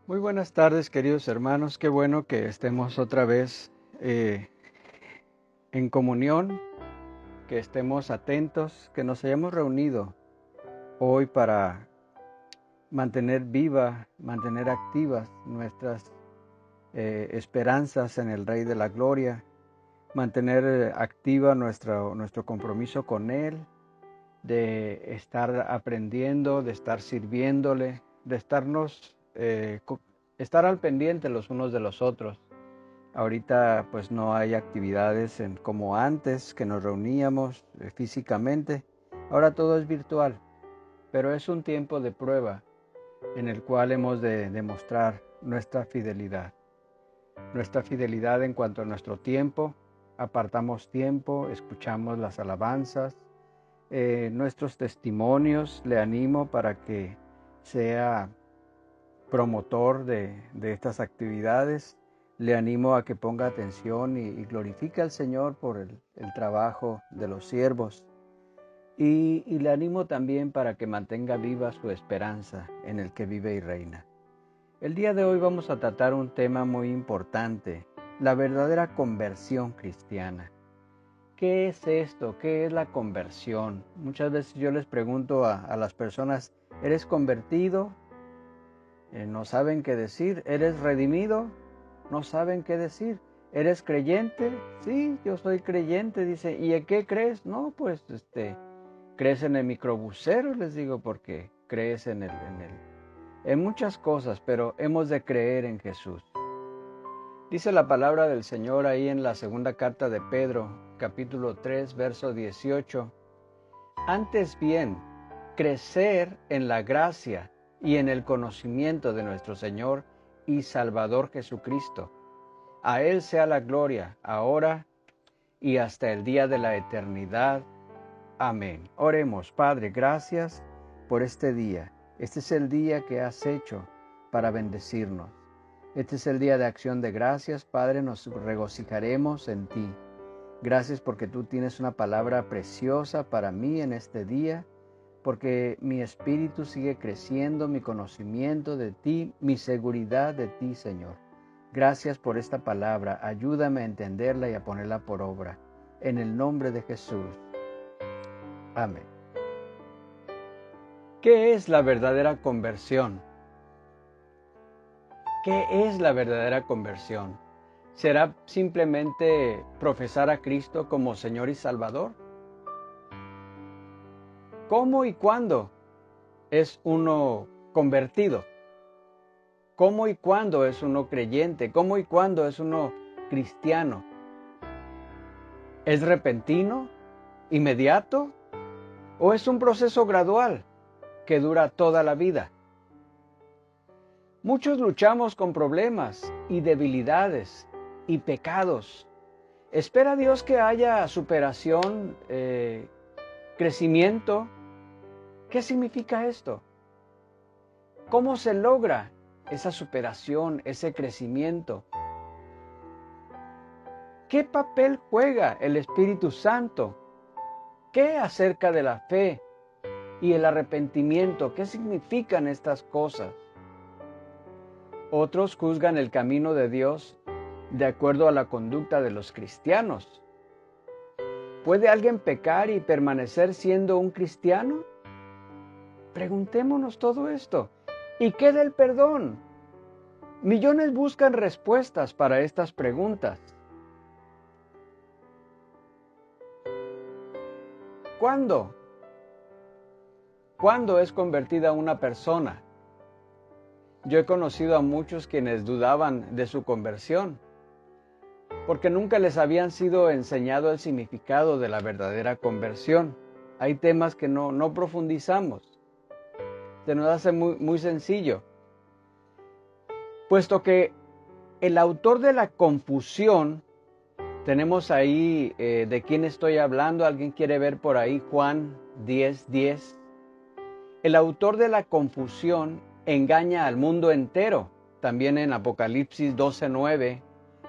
Muy buenas tardes, queridos hermanos. Qué bueno que estemos otra vez en comunión, que estemos atentos, que nos hayamos reunido hoy para mantener activas nuestras esperanzas en el Rey de la Gloria, mantener activa nuestro compromiso con Él, de estar aprendiendo, de estar sirviéndole, de estar al pendiente los unos de los otros. Ahorita pues no hay actividades como antes, que nos reuníamos físicamente. Ahora todo es virtual, pero es un tiempo de prueba en el cual hemos de demostrar nuestra fidelidad en cuanto a nuestro tiempo. Apartamos tiempo, escuchamos las alabanzas, nuestros testimonios. Le animo para que sea promotor de estas actividades. Le animo a que ponga atención y glorifique al Señor por el trabajo de los siervos. Y le animo también para que mantenga viva su esperanza en el que vive y reina. El día de hoy vamos a tratar un tema muy importante, la verdadera conversión cristiana. ¿Qué es esto? ¿Qué es la conversión? Muchas veces yo les pregunto a las personas, ¿eres convertido? No saben qué decir. ¿Eres redimido? No saben qué decir. ¿Eres creyente? Sí, yo soy creyente. Dice, ¿y en qué crees? No, pues crees en el microbusero, les digo, porque crees en muchas cosas, pero hemos de creer en Jesús. Dice la palabra del Señor ahí en la segunda carta de Pedro, capítulo 3, verso 18. Antes bien, crecer en la gracia y en el conocimiento de nuestro Señor y Salvador Jesucristo. A Él sea la gloria, ahora y hasta el día de la eternidad. Amén. Oremos, Padre, gracias por este día. Este es el día que has hecho para bendecirnos. Este es el día de acción de gracias, Padre, nos regocijaremos en ti. Gracias porque tú tienes una palabra preciosa para mí en este día, porque mi espíritu sigue creciendo, mi conocimiento de ti, mi seguridad de ti, Señor. Gracias por esta palabra, ayúdame a entenderla y a ponerla por obra. En el nombre de Jesús. Amén. ¿Qué es la verdadera conversión? ¿Qué es la verdadera conversión? ¿Será simplemente profesar a Cristo como Señor y Salvador? ¿Cómo y cuándo es uno convertido? ¿Cómo y cuándo es uno creyente? ¿Cómo y cuándo es uno cristiano? ¿Es repentino? ¿Inmediato? ¿O es un proceso gradual que dura toda la vida? Muchos luchamos con problemas y debilidades y pecados. ¿Espera Dios que haya superación, crecimiento? ¿Qué significa esto? ¿Cómo se logra esa superación, ese crecimiento? ¿Qué papel juega el Espíritu Santo? ¿Qué acerca de la fe y el arrepentimiento? ¿Qué significan estas cosas? Otros juzgan el camino de Dios de acuerdo a la conducta de los cristianos. ¿Puede alguien pecar y permanecer siendo un cristiano? Preguntémonos todo esto. ¿Y qué del perdón? Millones buscan respuestas para estas preguntas. ¿Cuándo? ¿Cuándo es convertida una persona? Yo he conocido a muchos quienes dudaban de su conversión, porque nunca les habían sido enseñado el significado de la verdadera conversión. Hay temas que no profundizamos. Se nos hace muy sencillo. Puesto que el autor de la confusión, tenemos ahí de quién estoy hablando, alguien quiere ver por ahí Juan 10:10. El autor de la confusión engaña al mundo entero. También en Apocalipsis 12:9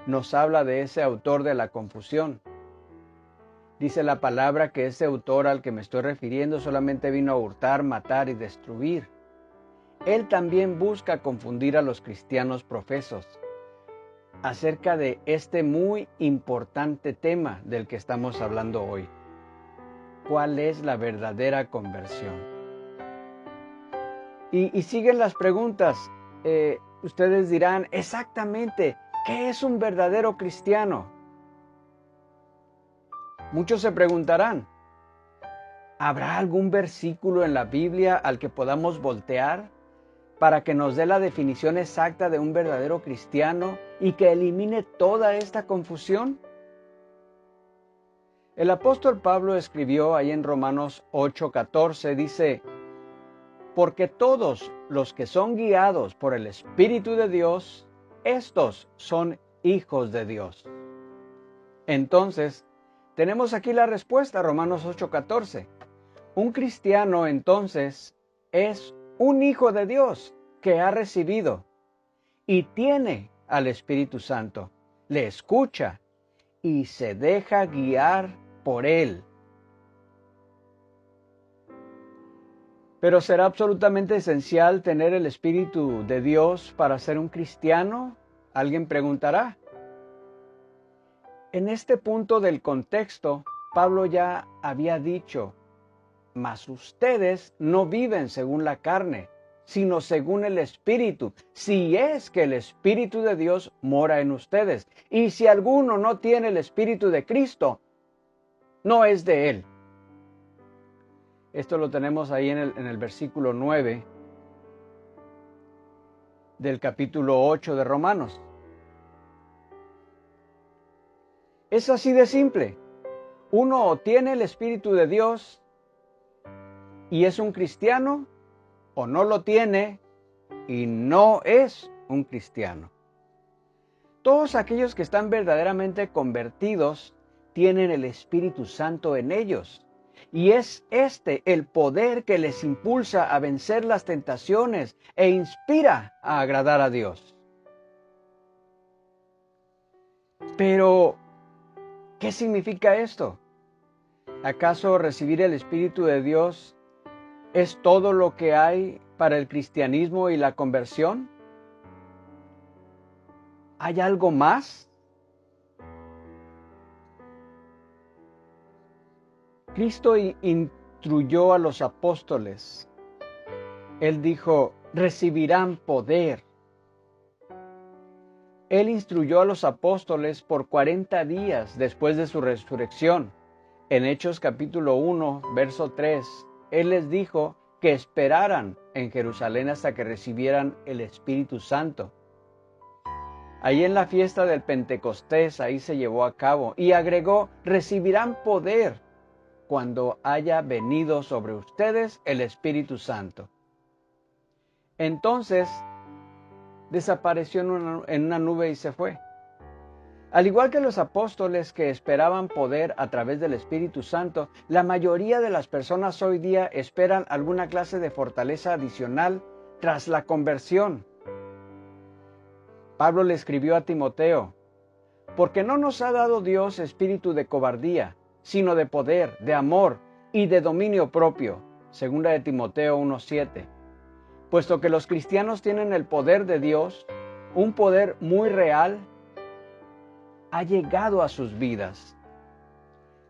nos habla de ese autor de la confusión. Dice la palabra que ese autor al que me estoy refiriendo solamente vino a hurtar, matar y destruir. él también busca confundir a los cristianos profesos acerca de este muy importante tema del que estamos hablando hoy. ¿Cuál es la verdadera conversión? Y siguen las preguntas. Ustedes dirán, exactamente, ¿qué es un verdadero cristiano? Muchos se preguntarán, ¿habrá algún versículo en la Biblia al que podamos voltear para que nos dé la definición exacta de un verdadero cristiano y que elimine toda esta confusión? El apóstol Pablo escribió ahí en Romanos 8:14, dice, porque todos los que son guiados por el Espíritu de Dios, estos son hijos de Dios. Entonces, tenemos aquí la respuesta, Romanos 8:14. Un cristiano, entonces, es un hijo de Dios que ha recibido y tiene al Espíritu Santo. Le escucha y se deja guiar por él. Pero ¿será absolutamente esencial tener el Espíritu de Dios para ser un cristiano? Alguien preguntará. En este punto del contexto, Pablo ya había dicho, mas ustedes no viven según la carne, sino según el Espíritu, si es que el Espíritu de Dios mora en ustedes. Y si alguno no tiene el Espíritu de Cristo, no es de él. Esto lo tenemos ahí en el versículo 9 del capítulo 8 de Romanos. Es así de simple. Uno o tiene el Espíritu de Dios y es un cristiano, o no lo tiene y no es un cristiano. Todos aquellos que están verdaderamente convertidos tienen el Espíritu Santo en ellos. Y es este el poder que les impulsa a vencer las tentaciones e inspira a agradar a Dios. Pero, ¿qué significa esto? ¿Acaso recibir el Espíritu de Dios es todo lo que hay para el cristianismo y la conversión? ¿Hay algo más? Cristo instruyó a los apóstoles. Él dijo, recibirán poder. Él instruyó a los apóstoles por 40 días después de su resurrección. En Hechos capítulo 1, verso 3, Él les dijo que esperaran en Jerusalén hasta que recibieran el Espíritu Santo. Ahí en la fiesta del Pentecostés, ahí se llevó a cabo, y agregó, recibirán poder cuando haya venido sobre ustedes el Espíritu Santo. Entonces, desapareció en una nube y se fue. Al igual que los apóstoles que esperaban poder a través del Espíritu Santo, la mayoría de las personas hoy día esperan alguna clase de fortaleza adicional tras la conversión. Pablo le escribió a Timoteo, porque no nos ha dado Dios espíritu de cobardía, sino de poder, de amor y de dominio propio. Segunda de Timoteo 1:7. Puesto que los cristianos tienen el poder de Dios, un poder muy real, ha llegado a sus vidas.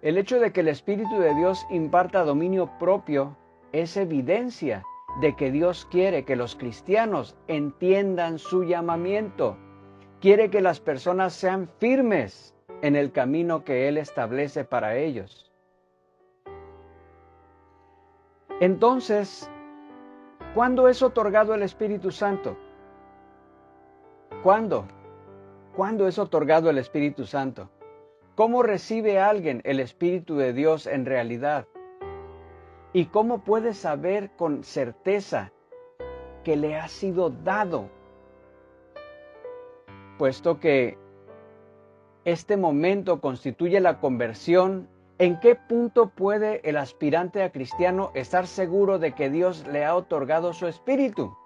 El hecho de que el Espíritu de Dios imparta dominio propio es evidencia de que Dios quiere que los cristianos entiendan su llamamiento. Quiere que las personas sean firmes en el camino que Él establece para ellos. Entonces, ¿cuándo es otorgado el Espíritu Santo? ¿Cuándo? ¿Cuándo es otorgado el Espíritu Santo? ¿Cómo recibe alguien el Espíritu de Dios en realidad? ¿Y cómo puede saber con certeza que le ha sido dado? Puesto que este momento constituye la conversión, ¿en qué punto puede el aspirante a cristiano estar seguro de que Dios le ha otorgado su Espíritu?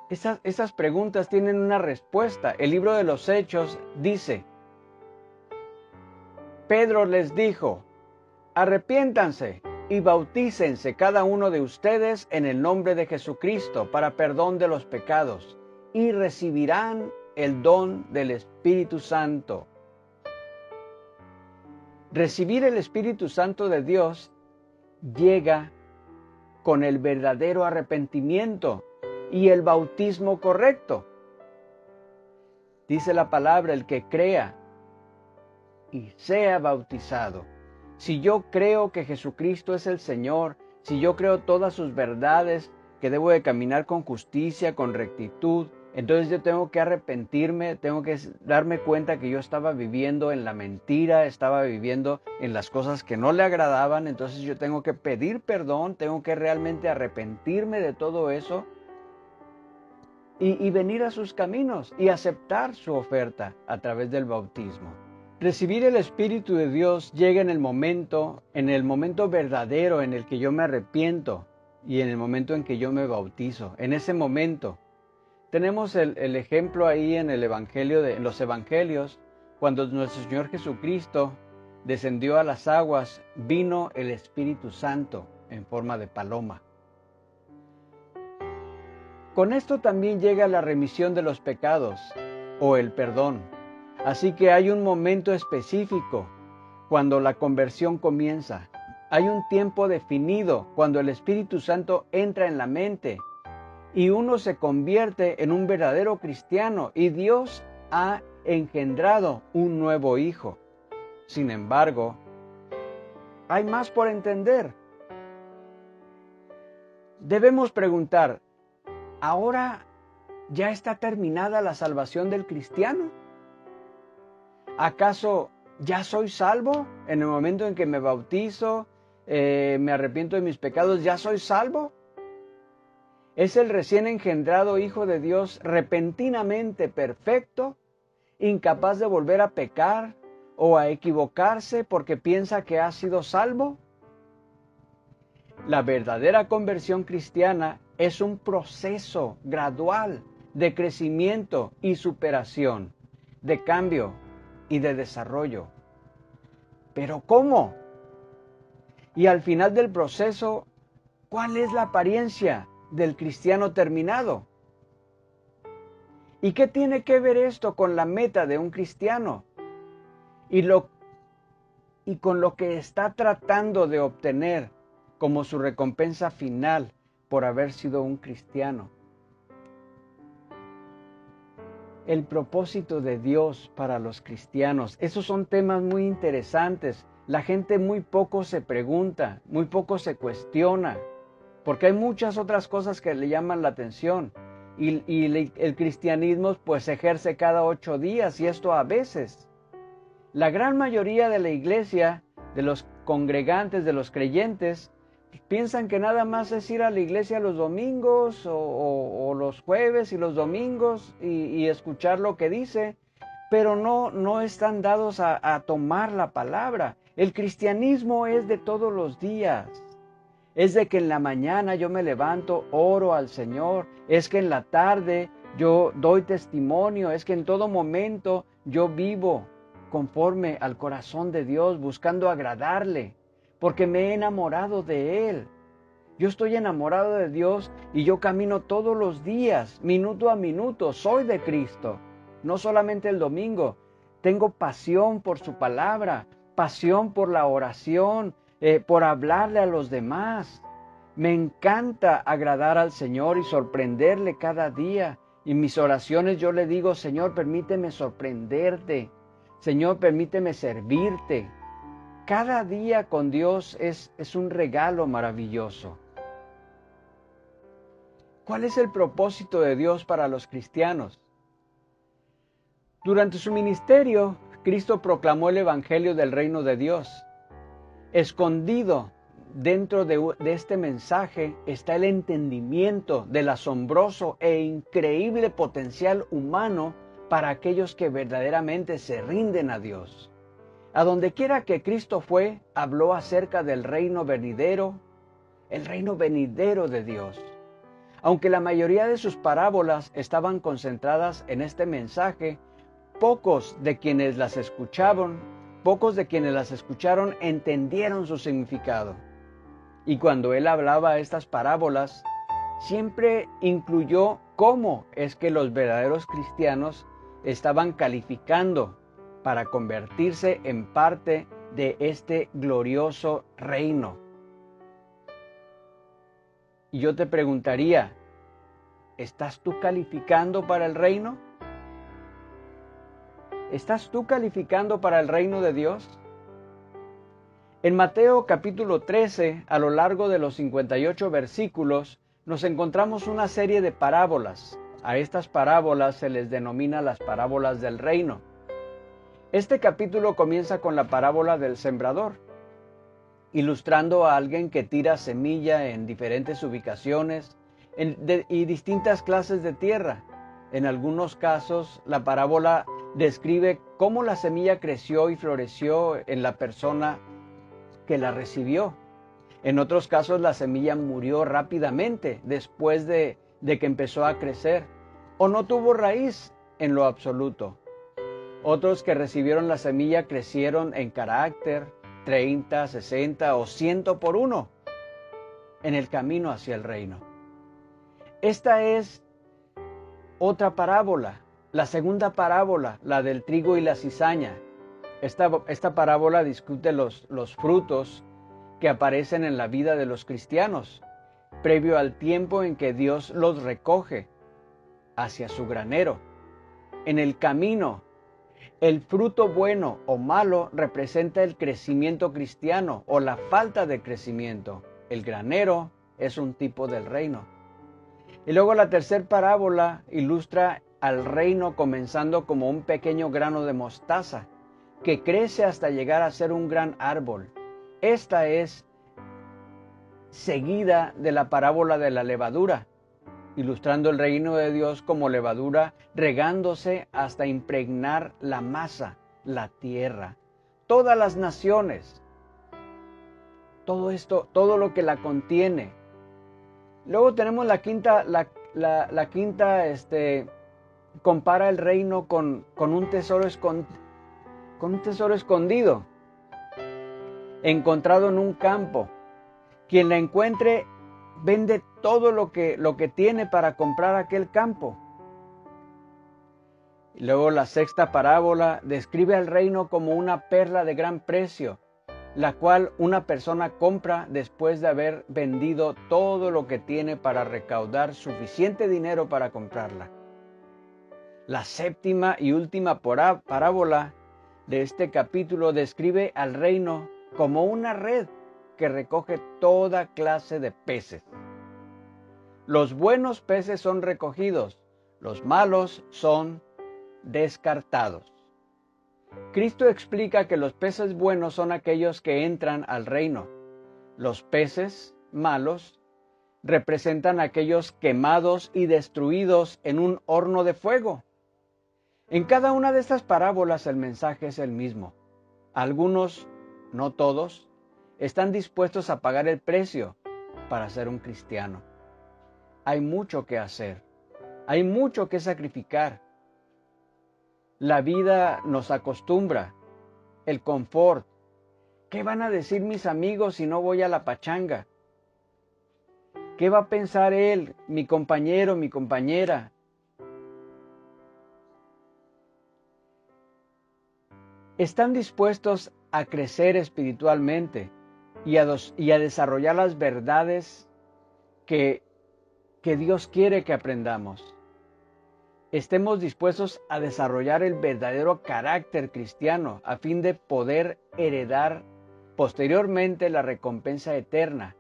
Esas preguntas tienen una respuesta. El libro de los Hechos dice, Pedro les dijo, arrepiéntanse y bautícense cada uno de ustedes en el nombre de Jesucristo para perdón de los pecados, y recibirán el don del Espíritu Santo. Recibir el Espíritu Santo de Dios llega con el verdadero arrepentimiento y el bautismo correcto. Dice la palabra, el que crea y sea bautizado. Si yo creo que Jesucristo es el Señor, si yo creo todas sus verdades, que debo de caminar con justicia, con rectitud, entonces yo tengo que arrepentirme, tengo que darme cuenta que yo estaba viviendo en la mentira, estaba viviendo en las cosas que no le agradaban, entonces yo tengo que pedir perdón, tengo que realmente arrepentirme de todo eso y venir a sus caminos y aceptar su oferta a través del bautismo. Recibir el Espíritu de Dios llega en el momento verdadero en el que yo me arrepiento y en el momento en que yo me bautizo. En ese momento tenemos el ejemplo ahí en en los evangelios, cuando nuestro Señor Jesucristo descendió a las aguas, vino el Espíritu Santo en forma de paloma. Con esto también llega la remisión de los pecados o el perdón. Así que hay un momento específico cuando la conversión comienza. Hay un tiempo definido cuando el Espíritu Santo entra en la mente y uno se convierte en un verdadero cristiano y Dios ha engendrado un nuevo hijo. Sin embargo, hay más por entender. Debemos preguntar, ¿ahora ya está terminada la salvación del cristiano? ¿Acaso ya soy salvo en el momento en que me bautizo, me arrepiento de mis pecados, ya soy salvo? ¿Es el recién engendrado Hijo de Dios repentinamente perfecto, incapaz de volver a pecar o a equivocarse porque piensa que ha sido salvo? La verdadera conversión cristiana es un proceso gradual de crecimiento y superación, de cambio y de desarrollo. ¿Pero cómo? Y al final del proceso, ¿cuál es la apariencia del cristiano terminado? ¿Y qué tiene que ver esto con la meta de un cristiano? Y con lo que está tratando de obtener como su recompensa final por haber sido un cristiano. El propósito de Dios para los cristianos. Esos son temas muy interesantes. La gente muy poco se pregunta, muy poco se cuestiona, porque hay muchas otras cosas que le llaman la atención. El cristianismo pues se ejerce cada 8 días y esto a veces. La gran mayoría de la iglesia, de los congregantes, de los creyentes, piensan que nada más es ir a la iglesia los domingos o los jueves y los domingos y escuchar lo que dice, pero no están dados a tomar la palabra. El cristianismo es de todos los días. Es de que en la mañana yo me levanto, oro al Señor. Es que en la tarde yo doy testimonio. Es que en todo momento yo vivo conforme al corazón de Dios, buscando agradarle, porque me he enamorado de Él. Yo estoy enamorado de Dios y yo camino todos los días, minuto a minuto. Soy de Cristo, no solamente el domingo. Tengo pasión por su palabra, pasión por la oración, por hablarle a los demás. Me encanta agradar al Señor y sorprenderle cada día. Y en mis oraciones yo le digo, Señor, permíteme sorprenderte. Señor, permíteme servirte. Cada día con Dios es un regalo maravilloso. ¿Cuál es el propósito de Dios para los cristianos? Durante su ministerio, Cristo proclamó el Evangelio del Reino de Dios. Escondido dentro de este mensaje está el entendimiento del asombroso e increíble potencial humano para aquellos que verdaderamente se rinden a Dios. A donde quiera que Cristo fue, habló acerca del reino venidero, el reino venidero de Dios. Aunque la mayoría de sus parábolas estaban concentradas en este mensaje, pocos de quienes las escucharon entendieron su significado. Y cuando él hablaba estas parábolas, siempre incluyó cómo es que los verdaderos cristianos estaban calificando para convertirse en parte de este glorioso reino. Y yo te preguntaría, ¿estás tú calificando para el reino? ¿Estás tú calificando para el reino de Dios? En Mateo capítulo 13, a lo largo de los 58 versículos, nos encontramos una serie de parábolas. A estas parábolas se les denomina las parábolas del reino. Este capítulo comienza con la parábola del sembrador, ilustrando a alguien que tira semilla en diferentes ubicaciones y distintas clases de tierra. En algunos casos, la parábola describe cómo la semilla creció y floreció en la persona que la recibió. En otros casos, la semilla murió rápidamente después de que empezó a crecer, o no tuvo raíz en lo absoluto. Otros que recibieron la semilla crecieron en carácter, 30, 60 o 100 por uno en el camino hacia el reino. Esta es otra parábola, la segunda parábola, la del trigo y la cizaña. Esta parábola discute los frutos que aparecen en la vida de los cristianos, previo al tiempo en que Dios los recoge hacia su granero. En el camino, el fruto bueno o malo representa el crecimiento cristiano o la falta de crecimiento. El granero es un tipo del reino. Y luego la tercera parábola ilustra al reino comenzando como un pequeño grano de mostaza que crece hasta llegar a ser un gran árbol. Esta es seguida de la parábola de la levadura, ilustrando el reino de Dios como levadura regándose hasta impregnar la masa, la tierra, todas las naciones, todo esto, todo lo que la contiene. Luego tenemos la quinta, compara el reino con un tesoro escondido, encontrado en un campo. Quien la encuentre vende todo lo que tiene para comprar aquel campo. Y luego la sexta parábola describe al reino como una perla de gran precio, la cual una persona compra después de haber vendido todo lo que tiene para recaudar suficiente dinero para comprarla. La séptima y última parábola de este capítulo describe al reino como una red que recoge toda clase de peces. Los buenos peces son recogidos, los malos son descartados. Cristo explica que los peces buenos son aquellos que entran al reino. Los peces malos representan aquellos quemados y destruidos en un horno de fuego. En cada una de estas parábolas el mensaje es el mismo. Algunos, no todos, están dispuestos a pagar el precio para ser un cristiano. Hay mucho que hacer, hay mucho que sacrificar. La vida nos acostumbra, el confort. ¿Qué van a decir mis amigos si no voy a la pachanga? ¿Qué va a pensar él, mi compañero, mi compañera? ¿Están dispuestos a crecer espiritualmente y a desarrollar las verdades que Dios quiere que aprendamos? Estemos dispuestos a desarrollar el verdadero carácter cristiano a fin de poder heredar posteriormente la recompensa eterna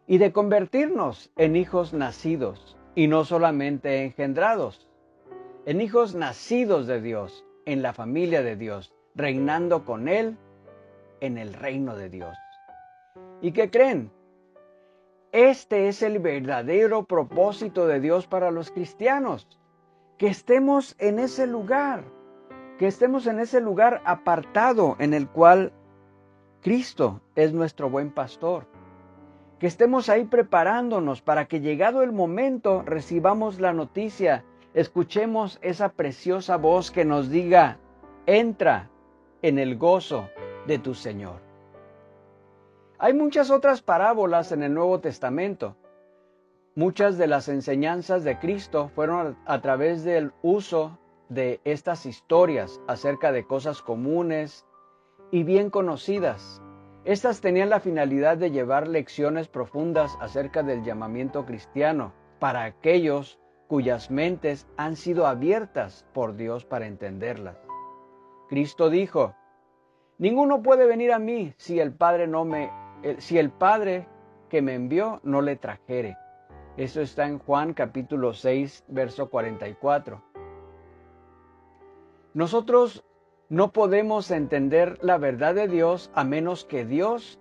y de convertirnos en hijos nacidos y no solamente engendrados, en hijos nacidos de Dios, en la familia de Dios, reinando con Él en el reino de Dios. ¿Y qué creen? Este es el verdadero propósito de Dios para los cristianos, que estemos en ese lugar, apartado en el cual Cristo es nuestro buen pastor, que estemos ahí preparándonos para que llegado el momento recibamos la noticia, escuchemos esa preciosa voz que nos diga, entra en el gozo de tu Señor. Hay muchas otras parábolas en el Nuevo Testamento. Muchas de las enseñanzas de Cristo fueron a través del uso de estas historias acerca de cosas comunes y bien conocidas. Estas tenían la finalidad de llevar lecciones profundas acerca del llamamiento cristiano para aquellos cuyas mentes han sido abiertas por Dios para entenderlas. Cristo dijo: ninguno puede venir a mí si el Padre que me envió no le trajere. Eso está en Juan capítulo 6, verso 44. Nosotros no podemos entender la verdad de Dios a menos que Dios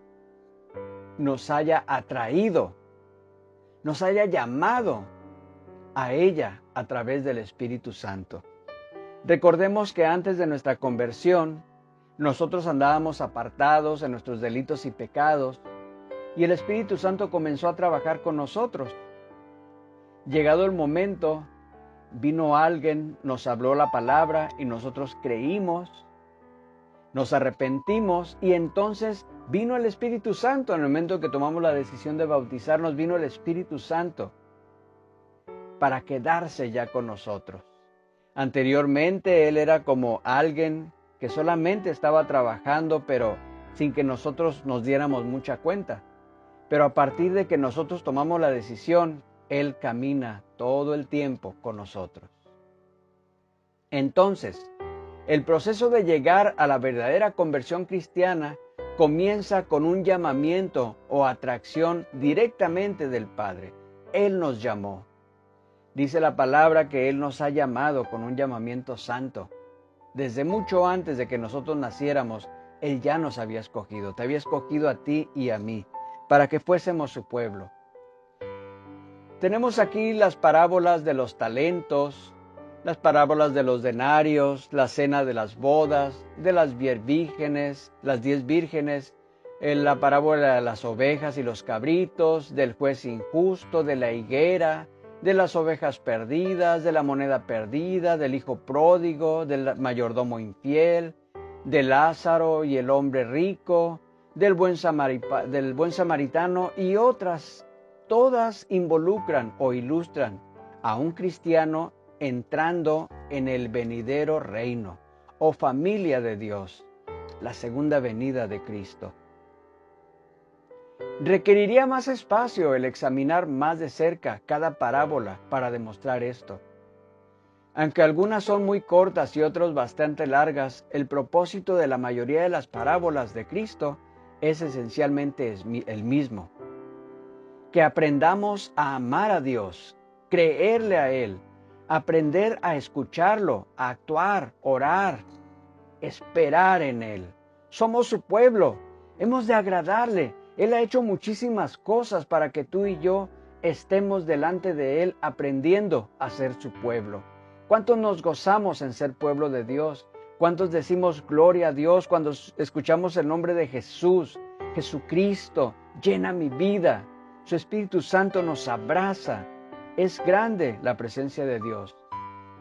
nos haya atraído, nos haya llamado a ella a través del Espíritu Santo. Recordemos que antes de nuestra conversión, nosotros andábamos apartados en nuestros delitos y pecados, y el Espíritu Santo comenzó a trabajar con nosotros. Llegado el momento, vino alguien, nos habló la palabra y nosotros creímos, nos arrepentimos y entonces vino el Espíritu Santo. En el momento que tomamos la decisión de bautizarnos, vino el Espíritu Santo para quedarse ya con nosotros. Anteriormente Él era como alguien que solamente estaba trabajando, pero sin que nosotros nos diéramos mucha cuenta. Pero a partir de que nosotros tomamos la decisión, Él camina todo el tiempo con nosotros. Entonces, el proceso de llegar a la verdadera conversión cristiana comienza con un llamamiento o atracción directamente del Padre. Él nos llamó. Dice la palabra que Él nos ha llamado con un llamamiento santo. Desde mucho antes de que nosotros naciéramos, Él ya nos había escogido. Te había escogido a ti y a mí, para que fuésemos su pueblo. Tenemos aquí las parábolas de los talentos, las parábolas de los denarios, la cena de las bodas, de las 10 vírgenes, la parábola de las ovejas y los cabritos, del juez injusto, de la higuera, de las ovejas perdidas, de la moneda perdida, del hijo pródigo, del mayordomo infiel, de Lázaro y el hombre rico, del buen samaritano y otras. Todas involucran o ilustran a un cristiano entrando en el venidero reino o familia de Dios, la segunda venida de Cristo. Requeriría más espacio el examinar más de cerca cada parábola para demostrar esto. Aunque algunas son muy cortas y otras bastante largas, el propósito de la mayoría de las parábolas de Cristo es esencialmente el mismo. Que aprendamos a amar a Dios, creerle a Él, aprender a escucharlo, a actuar, orar, esperar en Él. Somos su pueblo, hemos de agradarle. Él ha hecho muchísimas cosas para que tú y yo estemos delante de Él aprendiendo a ser su pueblo. ¿Cuántos nos gozamos en ser pueblo de Dios? ¿Cuántos decimos gloria a Dios cuando escuchamos el nombre de Jesús? Jesucristo, llena mi vida. Su Espíritu Santo nos abraza. Es grande la presencia de Dios.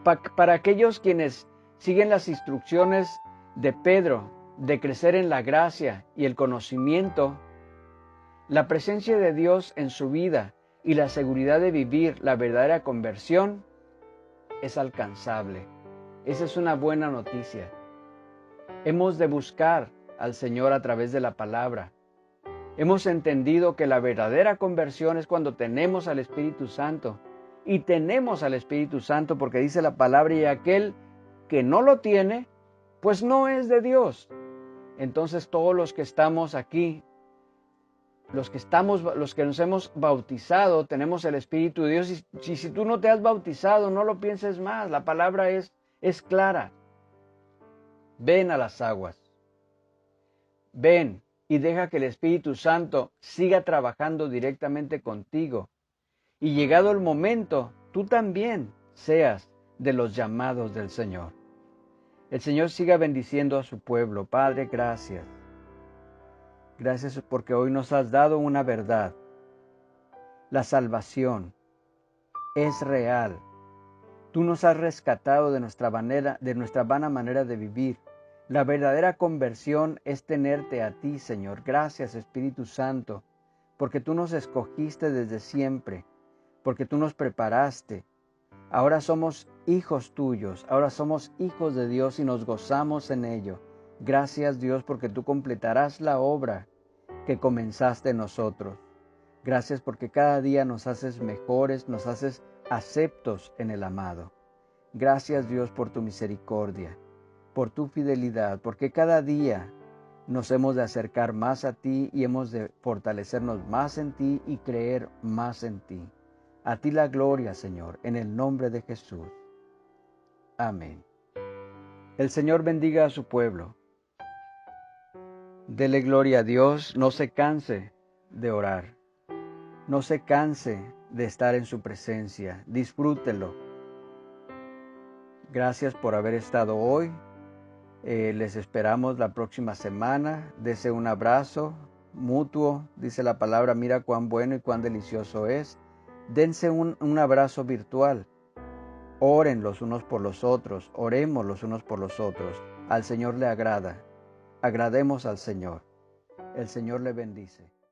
Para aquellos quienes siguen las instrucciones de Pedro de crecer en la gracia y el conocimiento, la presencia de Dios en su vida y la seguridad de vivir la verdadera conversión es alcanzable. Esa es una buena noticia. Hemos de buscar al Señor a través de la palabra. Hemos entendido que la verdadera conversión es cuando tenemos al Espíritu Santo. Y tenemos al Espíritu Santo porque dice la palabra: y aquel que no lo tiene, pues no es de Dios. Entonces todos los que estamos aquí, los que nos hemos bautizado, tenemos el Espíritu de Dios. Y si tú no te has bautizado, no lo pienses más. La palabra es clara. Ven a las aguas. Ven y deja que el Espíritu Santo siga trabajando directamente contigo. Y llegado el momento, tú también seas de los llamados del Señor. El Señor siga bendiciendo a su pueblo. Padre, gracias. Gracias porque hoy nos has dado una verdad. La salvación es real. Tú nos has rescatado de nuestra vana manera de vivir. La verdadera conversión es tenerte a ti, Señor. Gracias, Espíritu Santo, porque tú nos escogiste desde siempre, porque tú nos preparaste. Ahora somos hijos tuyos, ahora somos hijos de Dios y nos gozamos en ello. Gracias, Dios, porque tú completarás la obra que comenzaste en nosotros. Gracias porque cada día nos haces mejores, nos haces aceptos en el amado. Gracias, Dios, por tu misericordia, por tu fidelidad, porque cada día nos hemos de acercar más a ti y hemos de fortalecernos más en ti y creer más en ti. A ti la gloria, Señor, en el nombre de Jesús. Amén. El Señor bendiga a su pueblo. Dele gloria a Dios, no se canse de orar. No se canse de estar en su presencia. Disfrútelo. Gracias por haber estado hoy. Les esperamos la próxima semana. Dese un abrazo mutuo. Dice la palabra, mira cuán bueno y cuán delicioso es. Dense un abrazo virtual. Oren los unos por los otros. Oremos los unos por los otros. Al Señor le agrada. Agrademos al Señor. El Señor le bendice.